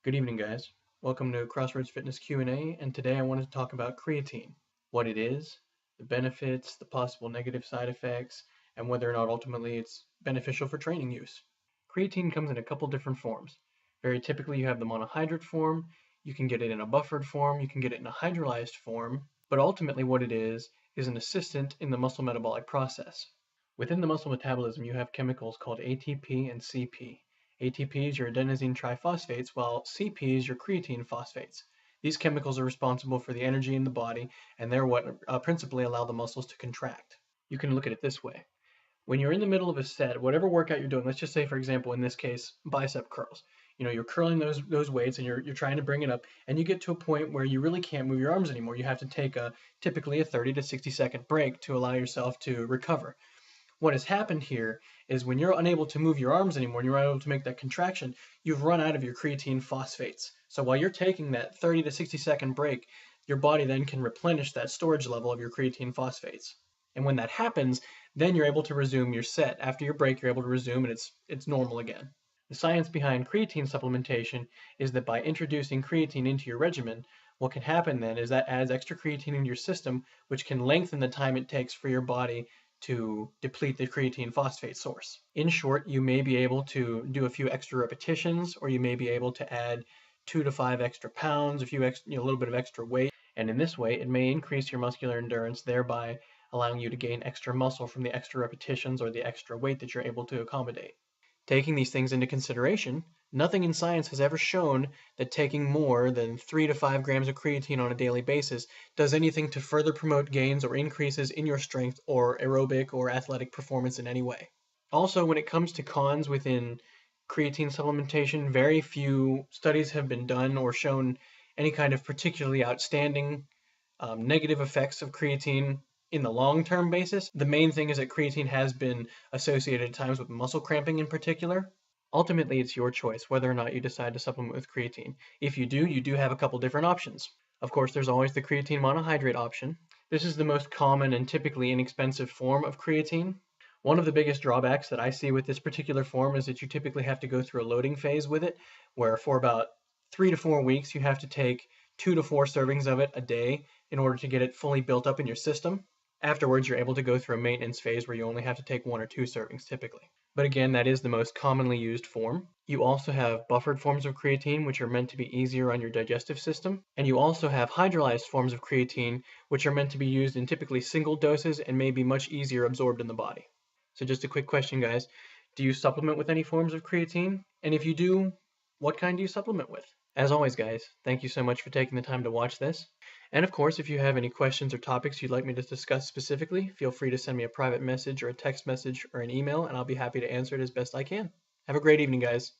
Good evening, guys. Welcome to Crossroads Fitness Q&A, and today I wanted to talk about creatine, what it is, the benefits, the possible negative side effects, and whether or not ultimately it's beneficial for training use. Creatine comes in a couple different forms. Very typically, you have the monohydrate form, you can get it in a buffered form, you can get it in a hydrolyzed form, but ultimately what it is an assistant in the muscle metabolic process. Within the muscle metabolism, you have chemicals called ATP and CP. ATP is your adenosine triphosphates, while CP is your creatine phosphates. These chemicals are responsible for the energy in the body, and they're what principally allow the muscles to contract. You can look at it this way. When you're in the middle of a set, whatever workout you're doing, let's just say, for example, in this case, bicep curls. You're curling those weights and you're trying to bring it up, and you get to a point where you really can't move your arms anymore. You have to take typically a 30 to 60-second break to allow yourself to recover. What has happened here is when you're unable to move your arms anymore and you're unable to make that contraction, you've run out of your creatine phosphates. So while you're taking that 30 to 60-second break, your body then can replenish that storage level of your creatine phosphates. And when that happens, then you're able to resume your set. After your break, you're able to resume and it's normal again. The science behind creatine supplementation is that by introducing creatine into your regimen, what can happen then is that adds extra creatine into your system, which can lengthen the time it takes for your body to deplete the creatine phosphate source. In short, you may be able to do a few extra repetitions, or you may be able to add 2 to 5 extra pounds, a little bit of extra weight, and in this way, it may increase your muscular endurance, thereby allowing you to gain extra muscle from the extra repetitions or the extra weight that you're able to accommodate. Taking these things into consideration, nothing in science has ever shown that taking more than 3 to 5 grams of creatine on a daily basis does anything to further promote gains or increases in your strength or aerobic or athletic performance in any way. Also, when it comes to cons within creatine supplementation, very few studies have been done or shown any kind of particularly outstanding negative effects of creatine in the long-term basis. The main thing is that creatine has been associated at times with muscle cramping in particular. Ultimately, it's your choice whether or not you decide to supplement with creatine. If you do have a couple different options. Of course, there's always the creatine monohydrate option. This is the most common and typically inexpensive form of creatine. One of the biggest drawbacks that I see with this particular form is that you typically have to go through a loading phase with it, where for about 3 to 4 weeks you have to take 2 to 4 servings of it a day in order to get it fully built up in your system. Afterwards, you're able to go through a maintenance phase where you only have to take 1 or 2 servings typically. But again, that is the most commonly used form. You also have buffered forms of creatine, which are meant to be easier on your digestive system. And you also have hydrolyzed forms of creatine, which are meant to be used in typically single doses and may be much easier absorbed in the body. So just a quick question, guys. Do you supplement with any forms of creatine? And if you do, what kind do you supplement with? As always, guys, thank you so much for taking the time to watch this. And of course, if you have any questions or topics you'd like me to discuss specifically, feel free to send me a private message or a text message or an email, and I'll be happy to answer it as best I can. Have a great evening, guys.